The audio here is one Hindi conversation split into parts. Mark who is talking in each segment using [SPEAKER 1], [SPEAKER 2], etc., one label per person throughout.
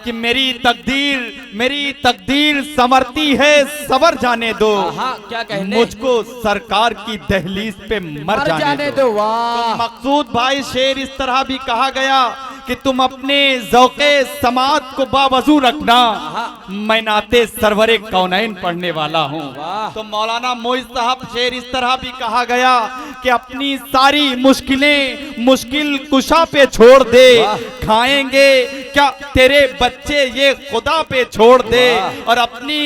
[SPEAKER 1] कि मेरी तकदीर संवरती है, सवर जाने दो।
[SPEAKER 2] क्या कहने?
[SPEAKER 1] मुझको सरकार की दहलीज पे मर जाने दो।
[SPEAKER 2] वाह।
[SPEAKER 1] तो मकसूद भाई शेर इस तरह भी कहा गया कि तुम अपने ज़ौक़े समात को बावजू रखना, मैं नाते सरवरे कौनैन पढ़ने वाला हूँ। तो मौलाना मोइज़ साहब शेर इस तरह भी कहा गया कि अपनी सारी मुश्किल कुशा पे छोड़ दे, खाएंगे क्या तेरे बच्चे ये खुदा पे छोड़ दे, और अपनी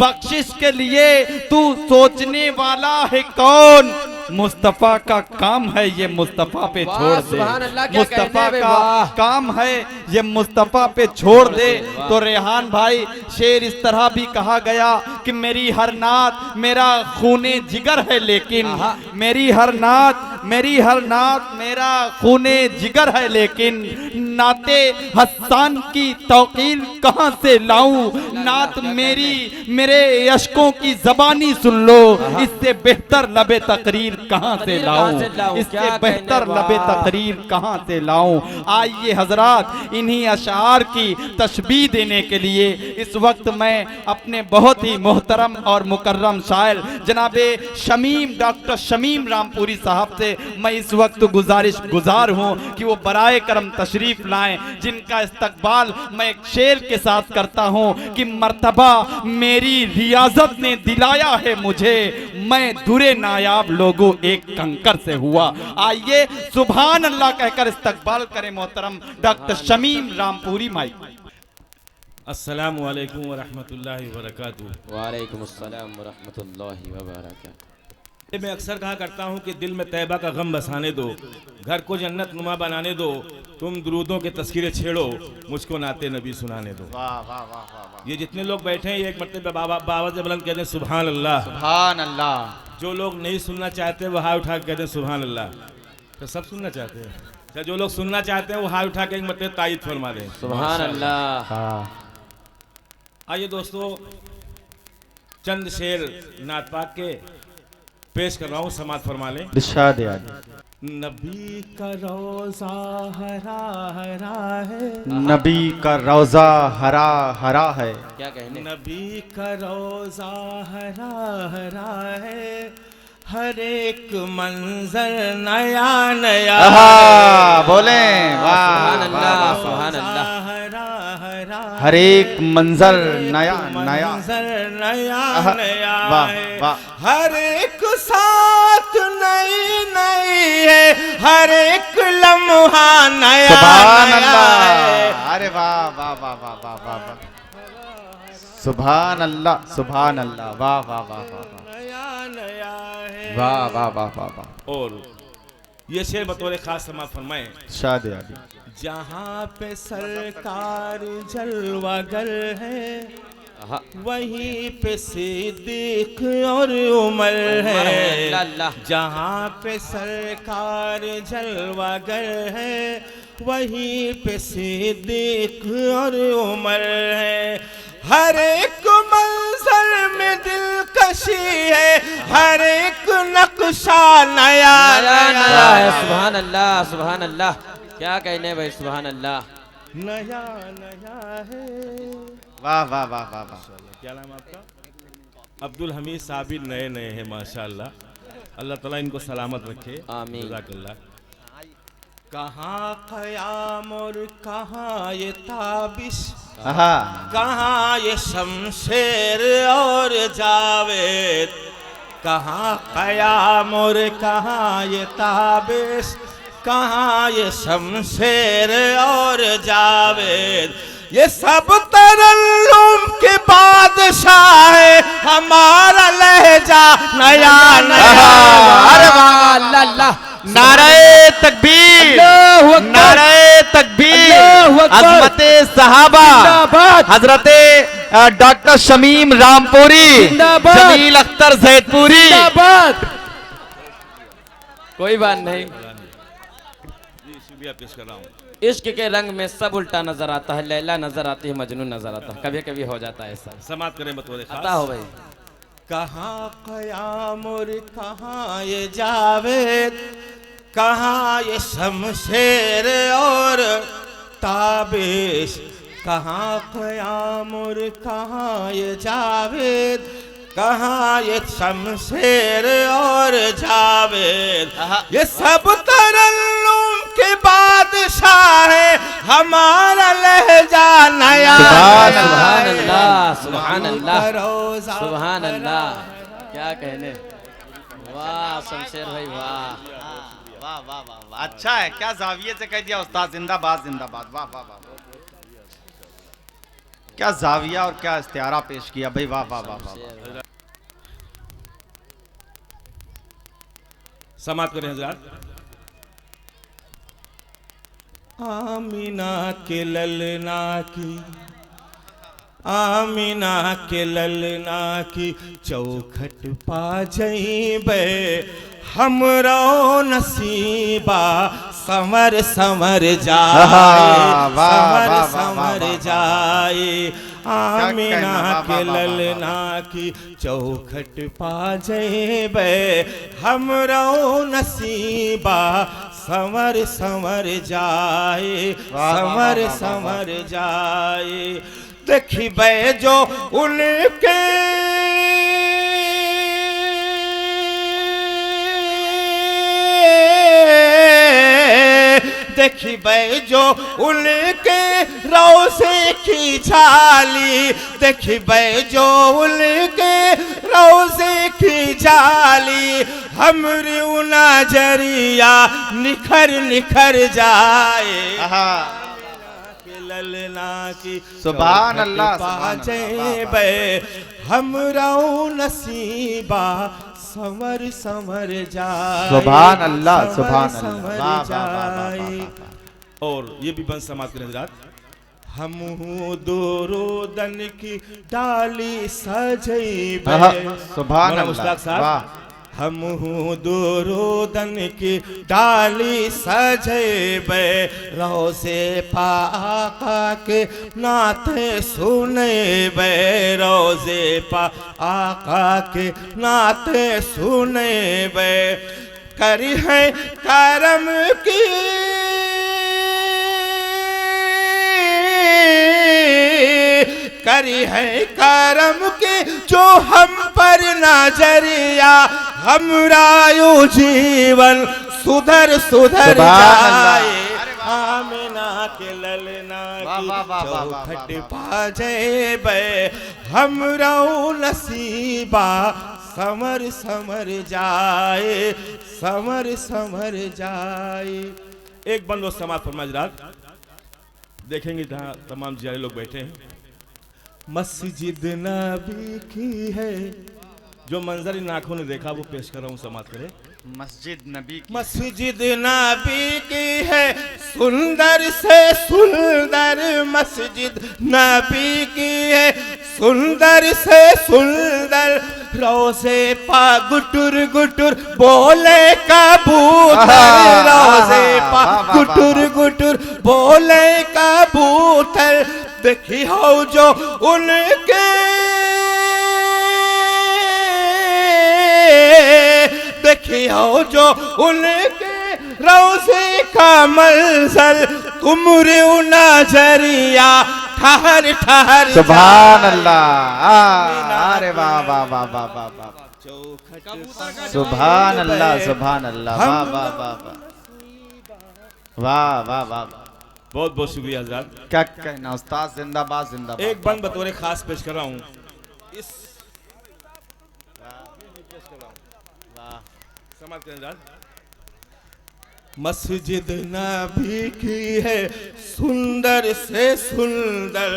[SPEAKER 1] बख्शिश के लिए तू सोचने वाला है कौन, मुस्तफा का काम है ये मुस्तफा पे छोड़ दे, मुस्तफा का काम है ये मुस्तफा पे छोड़ दे। तो रेहान भाई शेर इस तरह भी कहा गया कि मेरी हर नात मेरा खूने जिगर है, लेकिन मेरी हर नात मेरा खूने जिगर है, लेकिन नाते हसन की तौकीर कहां से लाऊं, नात मेरे अशकों की जबानी सुन लो, इससे बेहतर लबे तकरीर कहां से लाऊं, इससे बेहतर लबे तकरीर कहां से लाऊं। आइए हजरात, इन्हीं अशार की तशबीह देने के लिए इस वक्त मैं अपने बहुत ही मोहतरम और मुकर्रम शायर जनाबे डॉक्टर शमीम रामपुरी साहब से मैं इस वक्त गुजार हूं कि वो बराए करम तशरीफ लाएं, जिनका इस्तकबाल मैं एक शेर के साथ करता हूं कि मर्तबा मेरी रियाजत ने दिलाया है मुझे, मैं दुरे नायाब लोगों एक कंकर से हुआ। आइए सुभान अल्लाह कहकर इस्तकबाल करें मोहतरम डॉक्टर शमीम रामपुरी माई।
[SPEAKER 3] अस्सलामु अलैकुम व रहमतुल्लाहि व बरकातुहू।
[SPEAKER 2] वालेकुम अस्सलाम व रहमतुल्लाहि व बरकातुहू।
[SPEAKER 3] मैं अक्सर कहा करता हूँ कि दिल में तैयबा का गम बसाने दो, घर को जन्नत नुमा बनाने दो, तुम दुरूदों के तस्कीरें छेड़ो, मुझको नाते नबी सुनाने दो।
[SPEAKER 1] वाह वाह वाह वाह।
[SPEAKER 3] ये जितने लोग बैठे हैं एक मरतबा बाबा से बुलंद कहते हैं सुभान अल्लाह,
[SPEAKER 1] सुभान अल्लाह।
[SPEAKER 3] जो लोग नहीं सुनना चाहते वो हाथ उठा के कहते हैं सुभान अल्लाह। तो सब सुनना चाहते हैं क्या? जो लोग सुनना चाहते हैं वो हाथ उठा के एक मरतबा तायीद फरमा दें
[SPEAKER 2] सुभान अल्लाह।
[SPEAKER 3] आइए दोस्तों, चंद शेर नात पाक के पेश कर रहा हूँ, समात फरमा लें। नबी का रोजा हरा हरा है,
[SPEAKER 1] नबी का रोजा हरा हरा है,
[SPEAKER 2] क्या कहने?
[SPEAKER 3] नबी का रोजा हरा हरा है, हर एक मंजर नया नया
[SPEAKER 1] बोले
[SPEAKER 2] सुभान अल्लाह सुभान अल्लाह।
[SPEAKER 1] हर एक मंजर नया नया
[SPEAKER 3] नया, हर एक साथ नई नई है, हर एक लम्हा नया।
[SPEAKER 1] सुभान अल्लाह। अरे वाह वाह वाह वाह वाह वाह वाह। सुभान अल्लाह सुभान अल्लाह। वाह वाह वाह वाह वाह वाह वाह वाह वाह।
[SPEAKER 3] और ये शेर बतौर खास समात फरमाए।
[SPEAKER 1] शादी आदि।
[SPEAKER 3] जहाँ पे सरकार जलवागर है, वहीं पे सिद्दीक और उमर है। जहाँ पे सरकार जलवागर है, वहीं पे सिद्दीक और उमर है। हर एक मंजर में दिलकशी है, हर एक नक्शा नया नया
[SPEAKER 2] है। सुभान अल्लाह सुभान अल्लाह। क्या कहने भाई? सुभान अल्लाह।
[SPEAKER 3] नया नया है।
[SPEAKER 1] वाह वाह वाह वाह वाह।
[SPEAKER 3] क्या नाम आपका? अब्दुल हमीद साहब भी नए नए हैं माशाअल्लाह, अल्लाह ताला इनको सलामत रखे।
[SPEAKER 2] आमीन।
[SPEAKER 3] जज़ाकल्लाह। कहाँ क़याम और कहाँ ये ताबिश, कहाँ ये शमशेर और जावेद, कहाँ क़याम और कहाँ ये ताबिश, कहाँ ये शमशेर और जावेद, ये सब तरल्लुम के बादशाह है, हमारा लहजा नया नया।
[SPEAKER 2] अरे वाह अल्लाह अल्लाह।
[SPEAKER 1] नारे तकबीर, नारे तकबीर, अज़मते सहाबा, हजरते डॉक्टर शमीम रामपुरी, जमील अख्तर जैदपुरी।
[SPEAKER 2] कोई बात नहीं,
[SPEAKER 3] पेश कर रहा हूँ।
[SPEAKER 2] इश्क के रंग में सब उल्टा नजर आता है, लैला नजर आती है, मजनून नजर आता है, कभी कभी हो जाता है ऐसा।
[SPEAKER 3] समाप्त करें बतौर खास।
[SPEAKER 2] आता हो भाई।
[SPEAKER 3] कहाँ क़याम और कहाँ ये जावेद, कहाँ ये शमशेर और ताबिश, कहाँ क़याम और कहाँ ये जावेद, कहाँ ये शमशेर और जावेद, ये सब तरन्नुम के बादशाह है, हमारा लहजा नया।
[SPEAKER 2] सुभान अल्लाह, सुभान अल्लाह, सुभान अल्लाह, क्या कहने। वाह शमशेर भाई वाह,
[SPEAKER 1] वाह वाह वाह वाह, अच्छा है, क्या जाविये से कह दिया उस्ताद, जिंदाबाद जिंदाबाद, वाह वाह वाह, क्या जाविया और क्या इस्तियारा पेश किया भाई, वाह वाह वाह वाह।
[SPEAKER 3] समाप्त करें हजरात। आमीना के ललना की, आमीना के ललना की चौखट पा जइबे, हमरो नसीबा समर समर जाए, समर समर जाए। आमीना के ललना की चौखट पा जइबे, हमरो नसीबा समर समर जाए, समर समर जाए। देखिबे जो उनके देखिबे जो उनके रोज़े की झाली, देखिबे जो उनके रोज़े की झाली, हमरी नजरिया निखर निखर जाए। ललना की
[SPEAKER 1] सुभान अल्लाह,
[SPEAKER 3] पाजेबे, हमरा नसीबा समर समर जाए,
[SPEAKER 1] सुभान अल्लाह, सुभान
[SPEAKER 3] समर
[SPEAKER 1] अल्लाह,
[SPEAKER 3] जाए। और ये भी बंद समाज के नजरात। हम दोरोदन की डाली सजैबे,
[SPEAKER 1] सुभान
[SPEAKER 3] मुश्ताक
[SPEAKER 1] अल्लाह, वाह।
[SPEAKER 3] हम दोरोदन की डाली सजैबे, रोज़े पाका के नाते सुनैबे, रोज़े पाका के नाते सुनैबे। करी है करम की करी है करम के जो हम पर नजरिया, हमरा यू जीवन सुधर सुधर जाए। आमीना के ललना की चौखट पा जइबे, हमरा नसीबा समर समर जाए, समर समर जाए। एक बंद समाज फरमाए जनाब, देखेंगे जहाँ तमाम जियारे लोग बैठे हैं। मस्जिद नबी की है, जो मंजर इन आंखों ने देखा वो पेश कर रहा हूँ, समाप्त करें।
[SPEAKER 1] मस्जिद नबी की,
[SPEAKER 3] मस्जिद नबी की है, सुंदर से सुंदर मस्जिद नबी की है, सुंदर से सुंदर। रोज़े पा गुटुर गुटुर बोले कबूतर, रोज़े पा गुटुर गुटुर बोले कबूतर। देखी हो जो उनके देखी हो जो उनके रोज़े का मंजर, तुमरे नजरिया ठहर ठहर।
[SPEAKER 1] सुभान अल्लाह, अरे वाह वाह वाह वाह वाह वाह, सुभान अल्लाह, सुभान अल्लाह, वाह वाह वाह वाह वाह वाह।
[SPEAKER 3] बहुत बहुत शुक्रिया हजरात।
[SPEAKER 1] क्या कहना उस्ताद, जिंदाबाद जिंदाबाद।
[SPEAKER 3] एक बंद बतौर खास पेश कर रहा हूँ। इस मस्जिद नबी की है, सुंदर से सुंदर।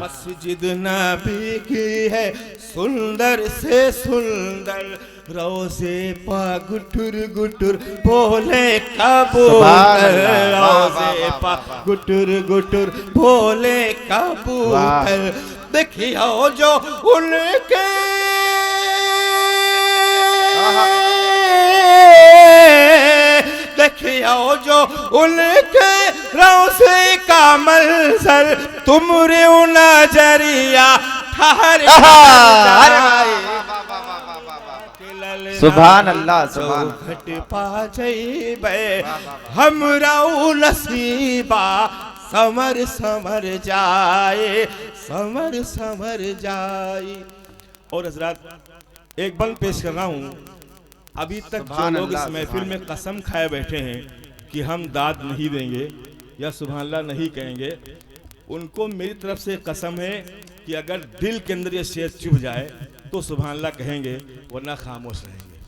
[SPEAKER 3] मस्जिद नबी की है, सुंदर से सुंदर। रोज़े पा गुटुर गुटुर बोले कबूतर, रोज़े पा गुटुर गुटुर बोले कबूतर। देखियो जो उनके देखियो जो उनके रोज़े का मंजर, तुमरे नजरिया ठहर।
[SPEAKER 1] सुभान अल्लाह, सुभान।
[SPEAKER 3] चौखट पा जइबे, हमरा नसीबा समर समर जाए, समर समर जाए। और हजरात एक बंद पेश कर रहा हूँ। अभी तक जो लोग इस महफिल में कसम खाए बैठे हैं कि हम दाद नहीं देंगे या सुभान अल्लाह नहीं कहेंगे, उनको मेरी तरफ से कसम है कि अगर दिल के अंदर ये शेर चुभ जाए तो सुभान अल्लाह कहेंगे, वरना खामोश रहेंगे।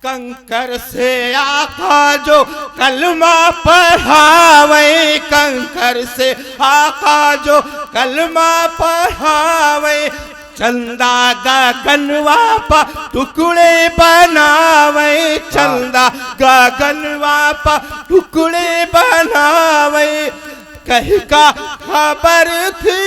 [SPEAKER 3] कंकर से आका जो कलमा पढ़ावे, कंकर से आका जो कलमा पढ़ावे, चंदा गगनवा पा टुकड़े बनावे, चंदा गगनवा पा टुकड़े बनावे। कहीं का खबर थी,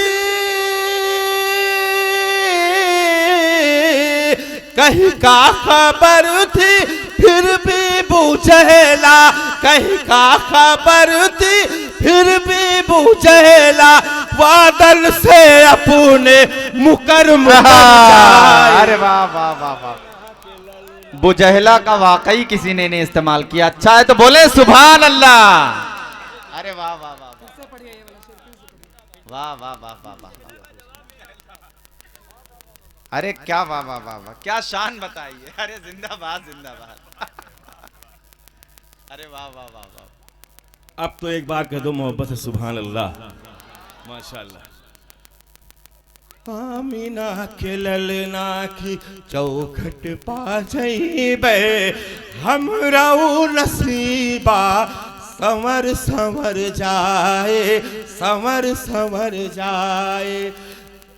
[SPEAKER 3] कहीं का खबर थी फिर भी बुझेला, कहीं का खबर थी फिर भी बुझेला, बादल से अपने मुकर
[SPEAKER 1] अरे वाह वाह वाह वाह, बुजहला का वाकई किसी ने नहीं इस्तेमाल किया। अच्छा है तो बोले सुभान अल्लाह। अरे वाह वाह वाह वाह वाह वाह वाह वाह, अरे क्या वाह वाह वाह वाह, क्या शान बताइए। अरे जिंदाबाद जिंदाबाद। अरे वाह वाह वाह वाह।
[SPEAKER 3] अब तो एक बार कह दो मोहब्बत से सुभान अल्लाह, माशाअल्लाह। आमीना के ललना की चौखट पा जइबे, हमरा नसीबा समर समर जाए, समर समर जाए।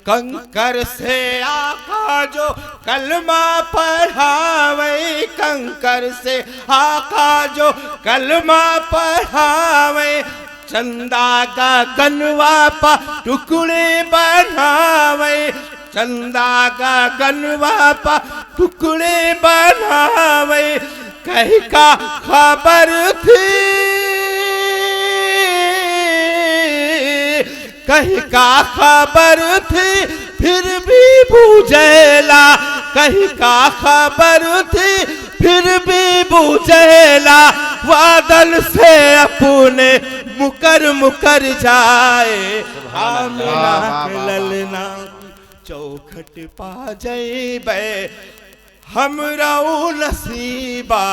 [SPEAKER 3] कंकर से आका जो कलमा पढ़ावे, कंकर से आका जो कलमा पढ़ावे, चंदा गगनवा पा टुकड़े बनावे, चंदा गगनवा पा टुकड़े बनावे। कहीं का खबर थी, कहीं का खबर थी फिर भी बुझेला, कहीं का खबर थी फिर भी बुझेला, बादल से अपने मुकर मुकर जाए। आमीना के ललना चौखट पा जइबे, हमरा नसीबा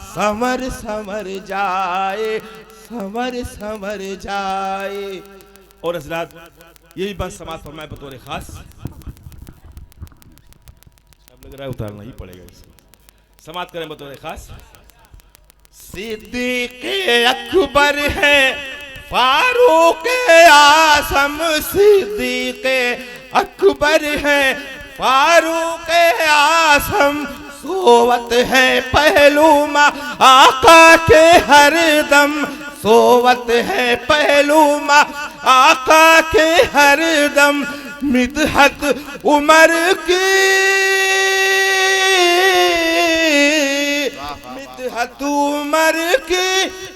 [SPEAKER 3] समर समर जाए, समर समर जाए। और हजरात यही बात समाज फरमाए बतौर खास, अब लग रहा है उतारना ही पड़ेगा इसे, समाज करें बतौर खास। सिद्दीक़ अकबर है फारूक आज़म, सिद्दीक़ अकबर है फारूक आज़म, सोवत है पहलू माँ आका के हरदम, सोवत है पहलू माँ आका के हरदम। मिदहत उमर की, मिदहत उमर की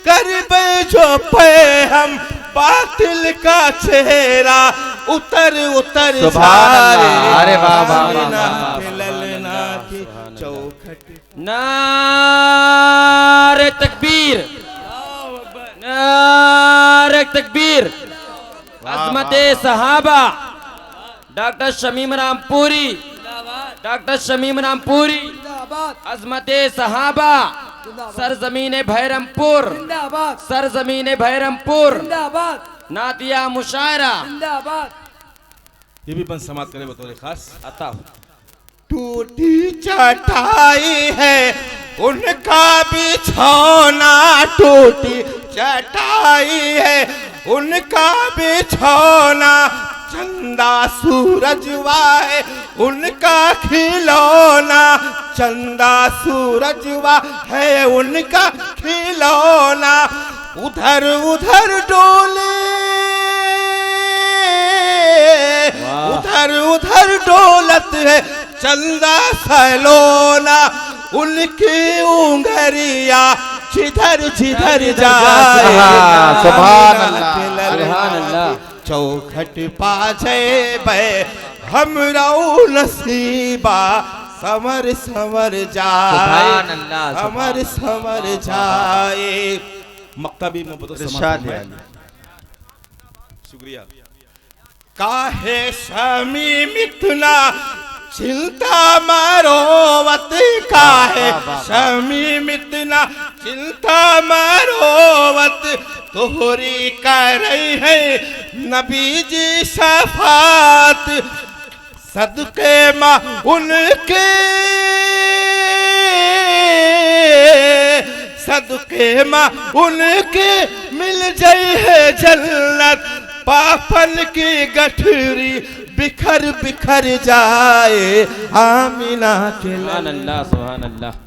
[SPEAKER 3] करबे जो पे हम, बातिल का चेहरा उतर उतर जाए।
[SPEAKER 1] अरे वाह वाह वाह,
[SPEAKER 3] ललना की चौखट।
[SPEAKER 2] नारे तकबीर, नारे तकबीर। अज़मते सहाबा डॉक्टर शमीम रामपुरी, डॉक्टर शमीम रामपुरी, अज़मते सहाबा सरजमीन भैरमपुर, सरजमीन भैरमपुर, नातिया मुशायरा।
[SPEAKER 3] ये भी बंद समाप्त करें बतौर खास।
[SPEAKER 2] आता
[SPEAKER 3] टूटी चटाई है उनका बिछौना, टूटी चटाई है उनका बिछौना, चंदा सूरजवा है उनका खिलौना, चंदा सूरजवा है उनका खिलौना। उधर उधर डोले, उधर उधर डोलत है चंदा सलोना, उनकी उंगरिया जिधर जिधर जाए।
[SPEAKER 1] सुभान अल्लाह,
[SPEAKER 2] सुभान अल्लाह।
[SPEAKER 3] चौखट पा जइबे हमरा नसीबा, समर समर जाए,
[SPEAKER 2] सुभान अल्लाह,
[SPEAKER 3] समर समर जाए। मक्तबी मोहब्बत
[SPEAKER 1] इरशाद है।
[SPEAKER 3] शुक्रिया। काहे शमी मिथुना चिंता मरोवत, काहे शमी मिथुना चिंता मरोवत, तोहरी कर रही है नबी जी शफात, सदके माँ उनके, सदके माँ उनके मिल जाए है जन्नत, पापन की गठरी बिखर बिखर जाए आमीना के।
[SPEAKER 2] सुभान अल्लाह सुभान अल्लाह।